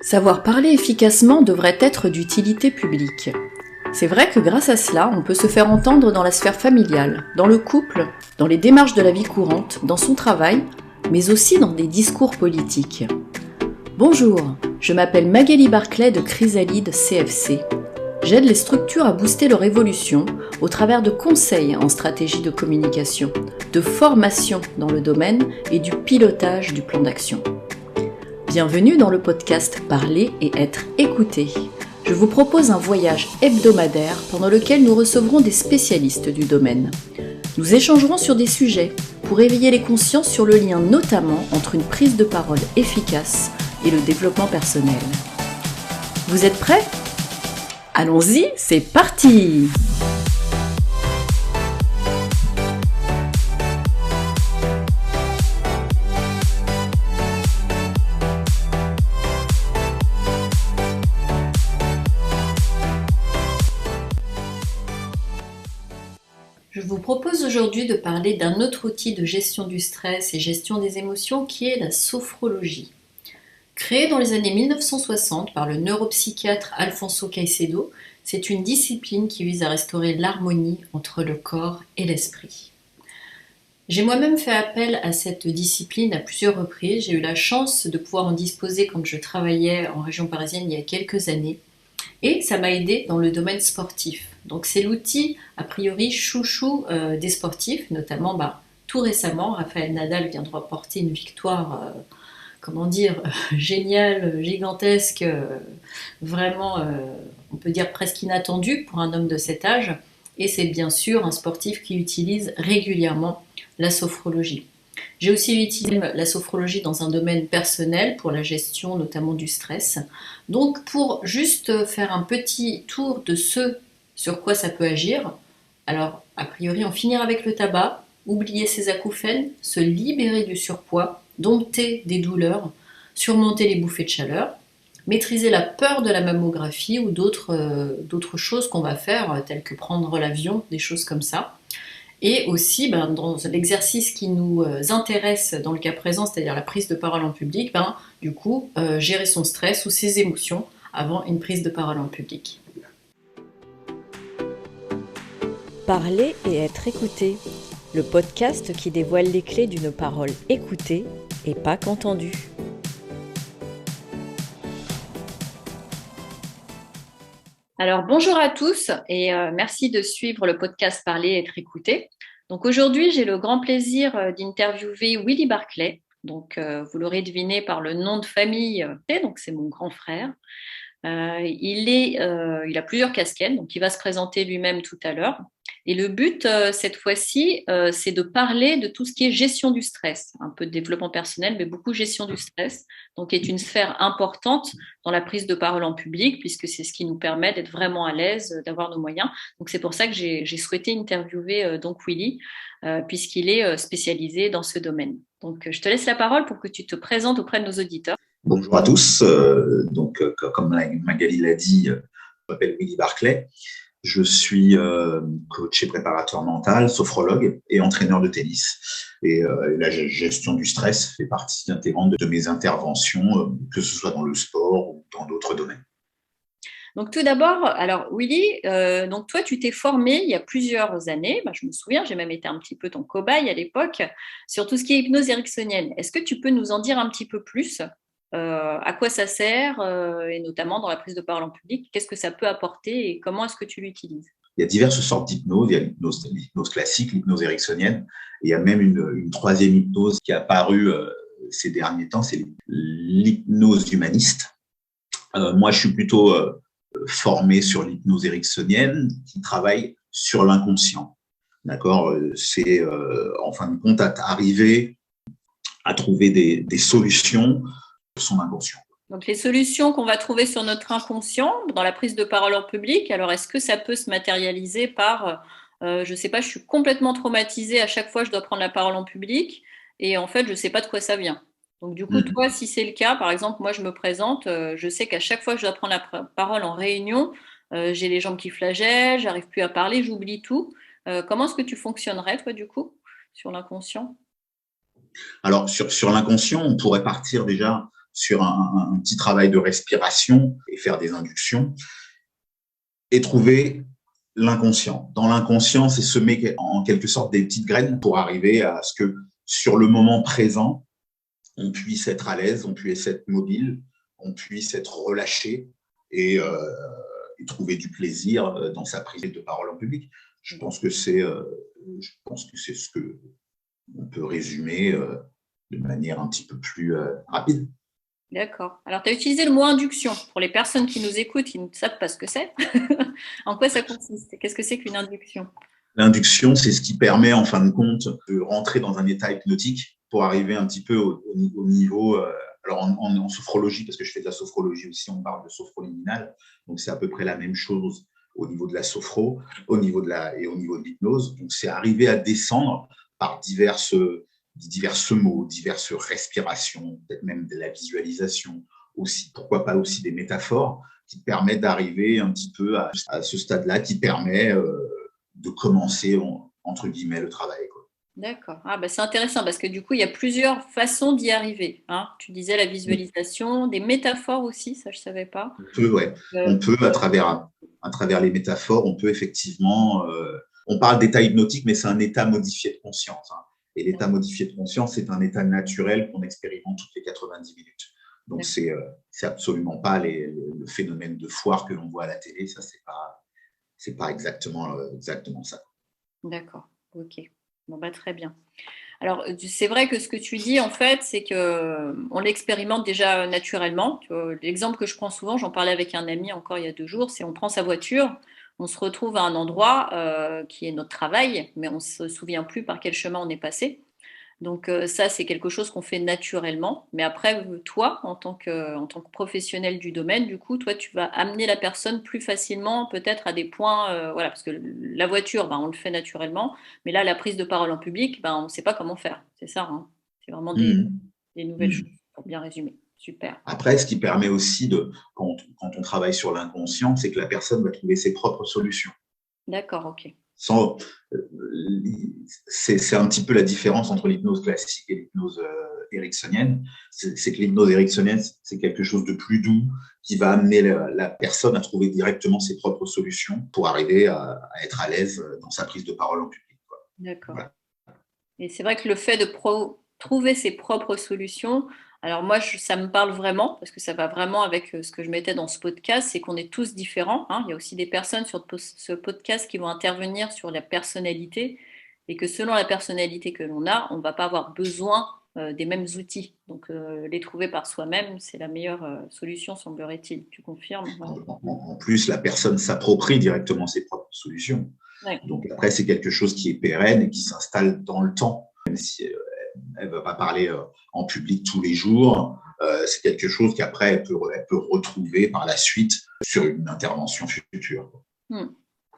Savoir parler efficacement devrait être d'utilité publique. C'est vrai que grâce à cela, on peut se faire entendre dans la sphère familiale, dans le couple, dans les démarches de la vie courante, dans son travail, mais aussi dans des discours politiques. Bonjour, je m'appelle Magali Barclay de Chrysalide CFC. J'aide les structures à booster leur évolution au travers de conseils en stratégie de communication, de formation dans le domaine et du pilotage du plan d'action. Bienvenue dans le podcast Parler et être écouté. Je vous propose un voyage hebdomadaire pendant lequel nous recevrons des spécialistes du domaine. Nous échangerons sur des sujets pour éveiller les consciences sur le lien notamment entre une prise de parole efficace et le développement personnel. Vous êtes prêts ? Allons-y, c'est parti ! Je vous propose aujourd'hui de parler d'un autre outil de gestion du stress et gestion des émotions qui est la sophrologie. Créée dans les années 1960 par le neuropsychiatre Alfonso Caicedo, c'est une discipline qui vise à restaurer l'harmonie entre le corps et l'esprit. J'ai moi-même fait appel à cette discipline à plusieurs reprises. J'ai eu la chance de pouvoir en disposer quand je travaillais en région parisienne il y a quelques années. Et ça m'a aidé dans le domaine sportif. Donc c'est l'outil a priori chouchou des sportifs, notamment tout récemment, Rafael Nadal vient de remporter une victoire, géniale, gigantesque, vraiment, on peut dire presque inattendue pour un homme de cet âge. Et c'est bien sûr un sportif qui utilise régulièrement la sophrologie. J'ai aussi utilisé la sophrologie dans un domaine personnel pour la gestion notamment du stress. Donc pour juste faire un petit tour de ce sur quoi ça peut agir, alors a priori en finir avec le tabac, oublier ses acouphènes, se libérer du surpoids, dompter des douleurs, surmonter les bouffées de chaleur, maîtriser la peur de la mammographie ou d'autres choses qu'on va faire, telles que prendre l'avion, des choses comme ça. Et aussi, dans l'exercice qui nous intéresse dans le cas présent, c'est-à-dire la prise de parole en public, gérer son stress ou ses émotions avant une prise de parole en public. Parler et être écouté, le podcast qui dévoile les clés d'une parole écoutée et pas qu'entendue. Alors bonjour à tous et merci de suivre le podcast Parler et être écouté. Donc aujourd'hui, j'ai le grand plaisir d'interviewer Willy Barclay. Donc vous l'aurez deviné par le nom de famille, donc c'est mon grand frère. Il a plusieurs casquettes, donc il va se présenter lui-même tout à l'heure. Et le but, cette fois-ci, c'est de parler de tout ce qui est gestion du stress, un peu de développement personnel, mais beaucoup gestion du stress, donc qui est une sphère importante dans la prise de parole en public, puisque c'est ce qui nous permet d'être vraiment à l'aise, d'avoir nos moyens. Donc c'est pour ça que j'ai souhaité interviewer donc Willy, puisqu'il est spécialisé dans ce domaine. Donc je te laisse la parole pour que tu te présentes auprès de nos auditeurs. Bonjour à tous. Comme Magali l'a dit, je m'appelle Willy Barclay. Je suis coach et préparateur mental, sophrologue et entraîneur de tennis. Et la gestion du stress fait partie intégrante de mes interventions, que ce soit dans le sport ou dans d'autres domaines. Donc tout d'abord, alors Willy, donc toi tu t'es formé il y a plusieurs années, je me souviens, j'ai même été un petit peu ton cobaye à l'époque, sur tout ce qui est hypnose ericksonienne. Est-ce que tu peux nous en dire un petit peu plus ? À quoi ça sert et notamment dans la prise de parole en public, qu'est-ce que ça peut apporter et comment est-ce que tu l'utilises ? Il y a diverses sortes d'hypnose. Il y a l'hypnose classique, l'hypnose ericksonienne. Et il y a même une troisième hypnose qui est apparue ces derniers temps, c'est l'hypnose humaniste. Moi, je suis plutôt formé sur l'hypnose ericksonienne qui travaille sur l'inconscient. D'accord ? C'est en fin de compte arriver à trouver des solutions son inconscient. Donc les solutions qu'on va trouver sur notre inconscient dans la prise de parole en public, alors est-ce que ça peut se matérialiser par, je ne sais pas, je suis complètement traumatisée, à chaque fois je dois prendre la parole en public et en fait je ne sais pas de quoi ça vient. Donc du coup, toi, si c'est le cas, par exemple, moi je me présente, je sais qu'à chaque fois que je dois prendre la parole en réunion, j'ai les jambes qui flagellent, j'arrive plus à parler, j'oublie tout. Comment est-ce que tu fonctionnerais, toi, du coup, sur l'inconscient? Alors, sur l'inconscient, on pourrait partir déjà sur un petit travail de respiration et faire des inductions et trouver l'inconscient. Dans l'inconscient, c'est semer en quelque sorte des petites graines pour arriver à ce que sur le moment présent, on puisse être à l'aise, on puisse être mobile, on puisse être relâché et trouver du plaisir dans sa prise de parole en public. Je pense que c'est ce que on peut résumer de manière un petit peu plus rapide. D'accord. Alors, tu as utilisé le mot induction. Pour les personnes qui nous écoutent, qui ne savent pas ce que c'est, en quoi ça consiste? Qu'est-ce que c'est qu'une induction? L'induction, c'est ce qui permet, en fin de compte, de rentrer dans un état hypnotique pour arriver un petit peu au niveau. Alors, en sophrologie, parce que je fais de la sophrologie aussi, on parle de sophroliminal. Donc, c'est à peu près la même chose au niveau de la sophro, au niveau de l'hypnose. Donc, c'est arriver à descendre par diverses mots, diverses respirations, peut-être même de la visualisation, aussi, pourquoi pas aussi des métaphores qui permettent d'arriver un petit peu à ce stade-là qui permet de commencer, entre guillemets, le travail, quoi. D'accord. Ah, bah, c'est intéressant parce que du coup, il y a plusieurs façons d'y arriver, hein. Tu disais la visualisation, des métaphores aussi, ça je ne savais pas. Ouais. Euh, On peut à travers les métaphores, on peut effectivement, on parle d'état hypnotique, mais c'est un état modifié de conscience, hein. Et l'état modifié de conscience, c'est un état naturel qu'on expérimente toutes les 90 minutes. Donc, c'est absolument pas le phénomène de foire que l'on voit à la télé. Ça, c'est pas exactement ça. D'accord. Ok. Bon, bah, très bien. Alors, c'est vrai que ce que tu dis, en fait, c'est que on l'expérimente déjà naturellement. Tu vois, l'exemple que je prends souvent, j'en parlais avec un ami encore il y a 2 jours, c'est on prend sa voiture, on se retrouve à un endroit qui est notre travail, mais on ne se souvient plus par quel chemin on est passé. Donc ça, c'est quelque chose qu'on fait naturellement. Mais après, toi, en tant que professionnel du domaine, du coup, toi, tu vas amener la personne plus facilement peut-être à des points, voilà, parce que la voiture, ben, on le fait naturellement, mais là, la prise de parole en public, ben, on ne sait pas comment faire. C'est ça, hein. C'est vraiment Mmh. des nouvelles choses, Mmh. pour bien résumer. Super. Après, ce qui permet aussi quand on travaille sur l'inconscient, c'est que la personne va trouver ses propres solutions. D'accord, ok. Sans, c'est un petit peu la différence entre l'hypnose classique et l'hypnose ericksonienne. C'est que l'hypnose ericksonienne, c'est quelque chose de plus doux qui va amener la personne à trouver directement ses propres solutions pour arriver à être à l'aise dans sa prise de parole en public, quoi. D'accord. Voilà. Et c'est vrai que le fait de trouver ses propres solutions, alors moi, ça me parle vraiment, parce que ça va vraiment avec ce que je mettais dans ce podcast, c'est qu'on est tous différents, hein. Il y a aussi des personnes sur ce podcast qui vont intervenir sur la personnalité, et que selon la personnalité que l'on a, on ne va pas avoir besoin des mêmes outils. Donc les trouver par soi-même, c'est la meilleure solution, semblerait-il. Tu confirmes? En plus, la personne s'approprie directement ses propres solutions. Ouais. Donc après, c'est quelque chose qui est pérenne et qui s'installe dans le temps, même si elle ne va pas parler en public tous les jours. C'est quelque chose qu'après, elle peut retrouver par la suite sur une intervention future. Hmm.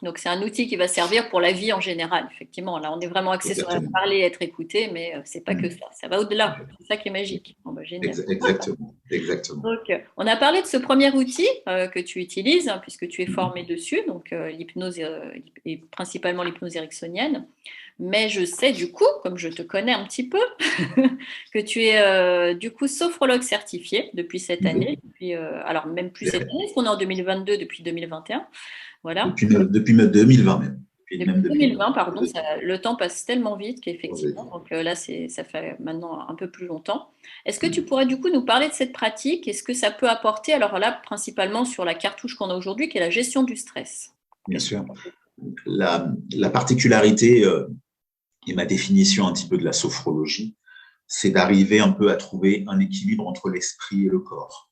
Donc, c'est un outil qui va servir pour la vie en général, effectivement. Là, on est vraiment axé sur Exactement. parler et être écouté, mais c'est pas que ça. Ça va au-delà. C'est ça qui est magique. Bon, bah, génial. Exactement. Exactement. Donc, on a parlé de ce premier outil que tu utilises, hein, puisque tu es formé dessus, donc l'hypnose et principalement l'hypnose ericksonienne. Mais je sais du coup, comme je te connais un petit peu, que tu es du coup sophrologue certifié depuis cette année. Depuis, alors même plus cette année, parce qu'on est en 2022 depuis 2021. Voilà. Depuis 2020 même. Depuis Même 2020, 2020. pardon, le temps passe tellement vite qu'effectivement, Ouais. donc là, ça fait maintenant un peu plus longtemps. Est-ce que tu pourrais du coup nous parler de cette pratique? Est-ce que ça peut apporter, alors là, principalement sur la cartouche qu'on a aujourd'hui, qui est la gestion du stress? Bien sûr. La particularité et ma définition un petit peu de la sophrologie, c'est d'arriver un peu à trouver un équilibre entre l'esprit et le corps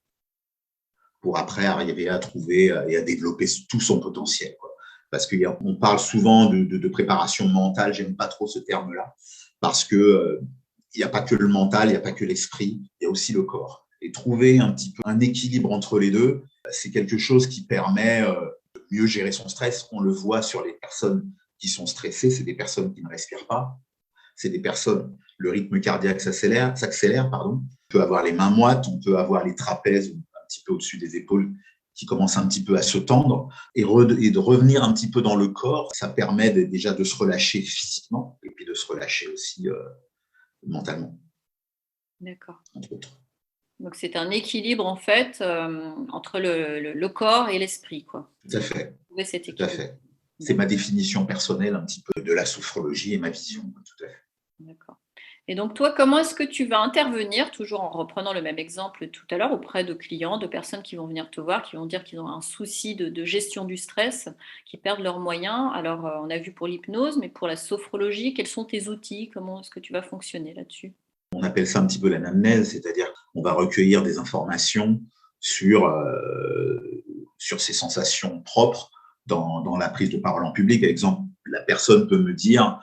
pour après arriver à trouver et à développer tout son potentiel, quoi. Parce qu'on parle souvent de préparation mentale, j'aime pas trop ce terme-là, parce que il n'y a pas que le mental, il n'y a pas que l'esprit, il y a aussi le corps. Et trouver un petit peu un équilibre entre les deux, c'est quelque chose qui permet de mieux gérer son stress. On le voit sur les personnes qui sont stressées, c'est des personnes qui ne respirent pas, c'est des personnes, le rythme cardiaque s'accélère, pardon. On peut avoir les mains moites, on peut avoir les trapèzes un petit peu au-dessus des épaules qui commence un petit peu à se tendre et de revenir un petit peu dans le corps. Ça permet déjà de se relâcher physiquement et puis de se relâcher aussi mentalement. D'accord. Entre autres. Donc, c'est un équilibre, en fait, entre le corps et l'esprit, quoi. Tout à fait. Trouver cet Tout à équilibre. fait. C'est ma définition personnelle un petit peu de la sophrologie et ma vision. Tout à fait. D'accord. Et donc, toi, comment est-ce que tu vas intervenir, toujours en reprenant le même exemple tout à l'heure, auprès de clients, de personnes qui vont venir te voir, qui vont dire qu'ils ont un souci de gestion du stress, qui perdent leurs moyens. Alors, on a vu pour l'hypnose, mais pour la sophrologie, quels sont tes outils? Comment est-ce que tu vas fonctionner là-dessus? On appelle ça un petit peu l'anamnèse, c'est-à-dire qu'on va recueillir des informations sur ses sensations propres dans la prise de parole en public. Par exemple, la personne peut me dire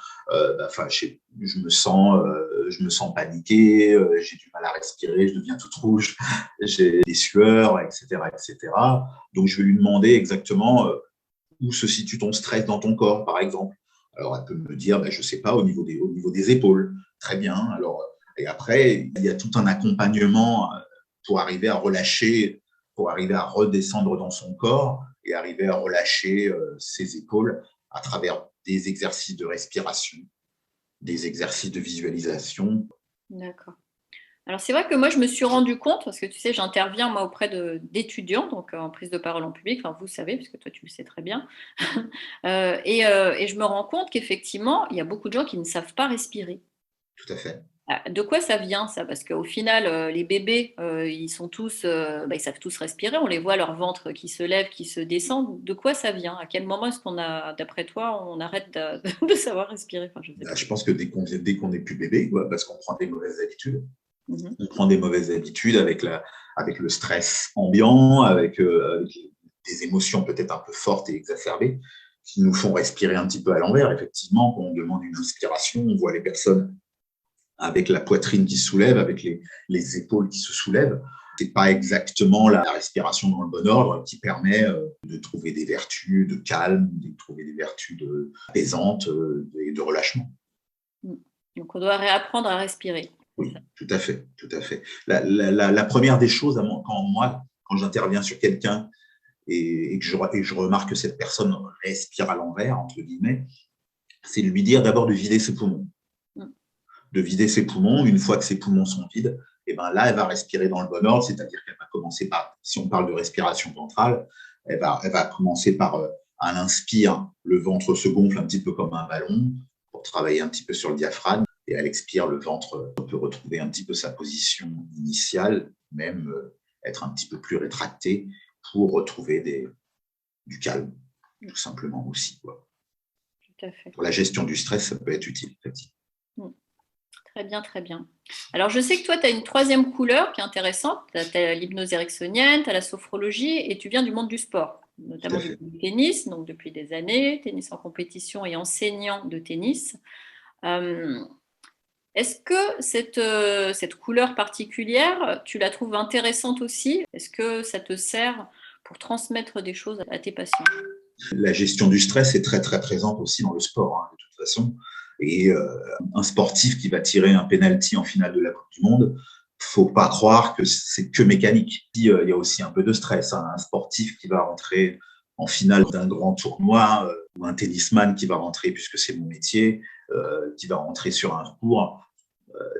je me sens paniqué, j'ai du mal à respirer, je deviens toute rouge, j'ai des sueurs, etc., etc. Donc, je vais lui demander exactement où se situe ton stress dans ton corps, par exemple. Alors, elle peut me dire, je ne sais pas, au niveau des épaules. Très bien. Alors, et après, il y a tout un accompagnement pour arriver à relâcher, pour arriver à redescendre dans son corps et arriver à relâcher ses épaules à travers des exercices de respiration, des exercices de visualisation. D'accord. Alors, c'est vrai que moi, je me suis rendu compte, parce que tu sais, j'interviens moi auprès d'étudiants, donc en prise de parole en public, enfin, vous savez, puisque toi, tu le sais très bien. Et je me rends compte qu'effectivement, il y a beaucoup de gens qui ne savent pas respirer. Tout à fait. De quoi ça vient, ça? Parce qu'au final, les bébés, ils sont tous, ils savent tous respirer. On les voit, leur ventre qui se lève, qui se descend. De quoi ça vient? À quel moment est-ce qu'on a, d'après toi, on arrête de savoir respirer? Enfin, je sais pas. Je pense que dès qu'on n'est plus bébé, parce qu'on prend des mauvaises habitudes. Mhm. On prend des mauvaises habitudes avec le stress ambiant, avec des émotions peut-être un peu fortes et exacerbées qui nous font respirer un petit peu à l'envers. Effectivement, quand on demande une inspiration, on voit les personnes avec la poitrine qui se soulève, avec les épaules qui se soulèvent. Ce n'est pas exactement la respiration dans le bon ordre qui permet de trouver des vertus de calme, de trouver des vertus apaisantes et de relâchement. Donc, on doit réapprendre à respirer. Oui, tout à fait, tout à fait. La première des choses, quand j'interviens sur quelqu'un et que je remarque que cette personne respire à l'envers, entre guillemets, c'est de lui dire d'abord de vider ses poumons. De vider ses poumons. Une fois que ses poumons sont vides, et là, elle va respirer dans le bon ordre, c'est-à-dire qu'elle va commencer par, si on parle de respiration ventrale, elle va commencer par, à l'inspire, le ventre se gonfle un petit peu comme un ballon pour travailler un petit peu sur le diaphragme. Et à l'expire, le ventre peut retrouver un petit peu sa position initiale, même être un petit peu plus rétracté pour retrouver du calme, tout simplement aussi. Quoi. Tout à fait. Pour la gestion du stress, ça peut être utile. Très bien, très bien. Alors, je sais que toi, tu as une troisième couleur qui est intéressante. Tu as l'hypnose ericksonienne, tu as la sophrologie et tu viens du monde du sport, notamment du tennis, donc depuis des années, tennis en compétition et enseignant de tennis. Est-ce que cette couleur particulière, tu la trouves intéressante aussi? Est-ce que ça te sert pour transmettre des choses à tes patients? La gestion du stress est très, très présente aussi dans le sport, de toute façon. Et un sportif qui va tirer un penalty en finale de la Coupe du Monde, faut pas croire que c'est que mécanique. Il y a aussi un peu de stress. Un sportif qui va rentrer en finale d'un grand tournoi, ou un tennisman qui va rentrer, puisque c'est mon métier, qui va rentrer sur un court,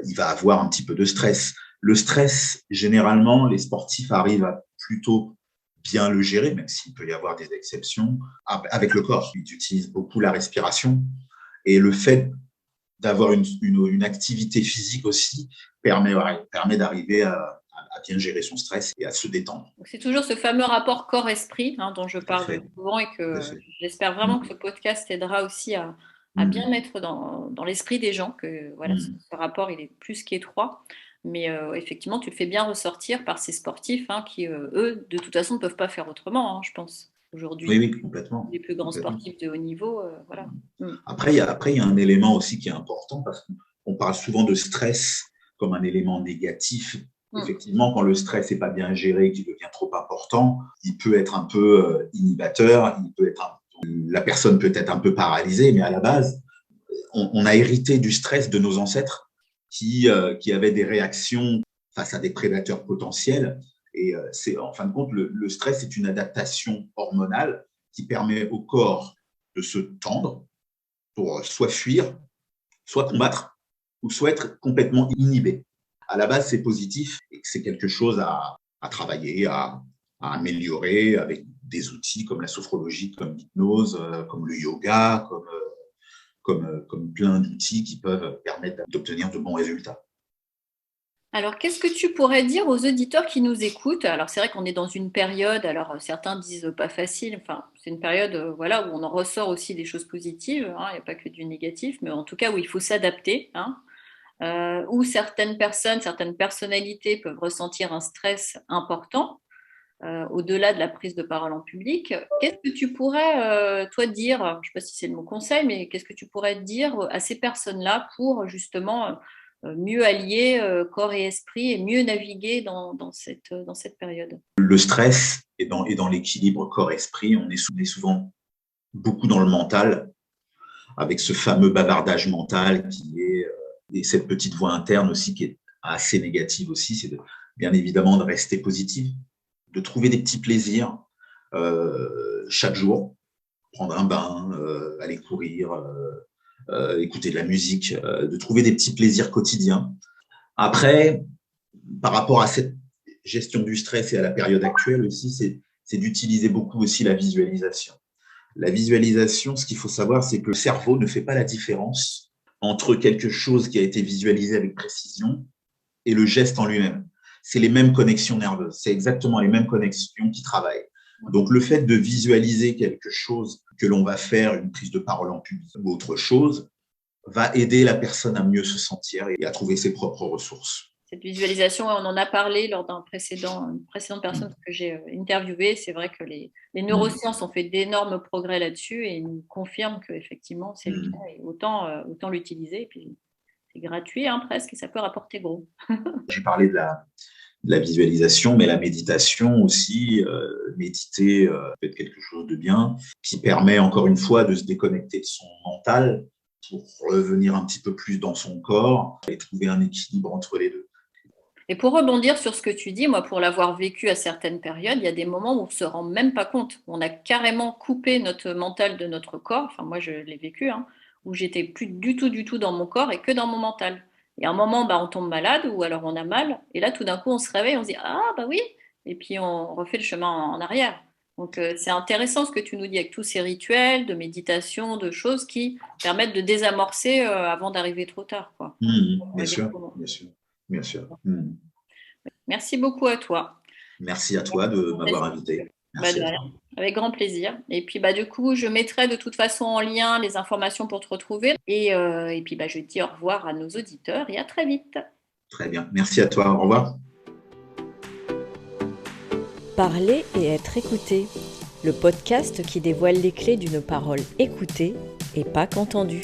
il va avoir un petit peu de stress. Le stress, généralement, les sportifs arrivent à plutôt bien le gérer, même s'il peut y avoir des exceptions, avec le corps. Ils utilisent beaucoup la respiration. Et le fait d'avoir une activité physique aussi permet d'arriver à bien gérer son stress et à se détendre. C'est toujours ce fameux rapport corps-esprit dont je parle souvent et que j'espère vraiment que ce podcast aidera aussi à bien mettre dans l'esprit des gens que voilà, ce rapport il est plus qu'étroit. Mais effectivement, tu le fais bien ressortir par ces sportifs qui, eux, de toute façon, ne peuvent pas faire autrement, je pense. Aujourd'hui, oui, complètement. Les plus grands sportifs de haut niveau, voilà. Après, il y a un élément aussi qui est important parce qu'on parle souvent de stress comme un élément négatif. Effectivement, quand le stress n'est pas bien géré, qu'il devient trop important, il peut être un peu inhibiteur, la personne peut être un peu paralysée, mais à la base, on a hérité du stress de nos ancêtres qui avaient des réactions face à des prédateurs potentiels Et en fin de compte, le stress est une adaptation hormonale qui permet au corps de se tendre pour soit fuir, soit combattre, ou soit être complètement inhibé. À la base, c'est positif et c'est quelque chose à travailler, à améliorer avec des outils comme la sophrologie, comme l'hypnose, comme le yoga, comme plein d'outils qui peuvent permettre d'obtenir de bons résultats. Alors, qu'est-ce que tu pourrais dire aux auditeurs qui nous écoutent? Alors, c'est vrai qu'on est dans une période, alors certains disent pas facile, enfin, c'est une période voilà, où on en ressort aussi des choses positives, hein, il n'y a pas que du négatif, mais en tout cas où il faut s'adapter, hein, où certaines personnes, certaines personnalités peuvent ressentir un stress important, au-delà de la prise de parole en public. Qu'est-ce que tu pourrais, toi, dire, je ne sais pas si c'est le mot conseil, mais qu'est-ce que tu pourrais dire à ces personnes-là pour justement mieux allier corps et esprit et mieux naviguer dans cette période? Le stress est dans l'équilibre corps-esprit. On est souvent beaucoup dans le mental, avec ce fameux bavardage mental et cette petite voix interne aussi qui est assez négative aussi, c'est bien évidemment de rester positif, de trouver des petits plaisirs chaque jour, prendre un bain, aller courir, écouter de la musique, de trouver des petits plaisirs quotidiens. Après, par rapport à cette gestion du stress et à la période actuelle aussi, c'est d'utiliser beaucoup aussi la visualisation. La visualisation, ce qu'il faut savoir, c'est que le cerveau ne fait pas la différence entre quelque chose qui a été visualisé avec précision et le geste en lui-même. C'est les mêmes connexions nerveuses, c'est exactement les mêmes connexions qui travaillent. Donc, le fait de visualiser quelque chose que l'on va faire, une prise de parole en public ou autre chose, va aider la personne à mieux se sentir et à trouver ses propres ressources. Cette visualisation, on en a parlé lors une précédente personne que j'ai interviewée. C'est vrai que les neurosciences ont fait d'énormes progrès là-dessus et nous confirment qu'effectivement, c'est le cas. Et autant l'utiliser. Et puis, c'est gratuit hein, presque et ça peut rapporter gros. J'ai parlé de la visualisation, mais la méditation aussi, méditer peut être quelque chose de bien, qui permet encore une fois de se déconnecter de son mental pour revenir un petit peu plus dans son corps et trouver un équilibre entre les deux. Et pour rebondir sur ce que tu dis, moi, pour l'avoir vécu à certaines périodes, il y a des moments où on ne se rend même pas compte. On a carrément coupé notre mental de notre corps. Enfin, moi, je l'ai vécu, hein, où j'étais plus du tout dans mon corps et que dans mon mental. Et à un moment, on tombe malade ou alors on a mal. Et là, tout d'un coup, on se réveille, on se dit « Ah, bah oui !» Et puis, on refait le chemin en arrière. Donc, c'est intéressant ce que tu nous dis avec tous ces rituels de méditation, de choses qui permettent de désamorcer avant d'arriver trop tard, quoi. Bien sûr. Bien sûr. Merci beaucoup à toi. Merci à toi de m'avoir invité. Merci. De rien. Avec grand plaisir. Et puis du coup, je mettrai de toute façon en lien les informations pour te retrouver. Et puis je dis au revoir à nos auditeurs et à très vite. Très bien. Merci à toi. Au revoir. Parler et être écouté. Le podcast qui dévoile les clés d'une parole écoutée et pas qu'entendue.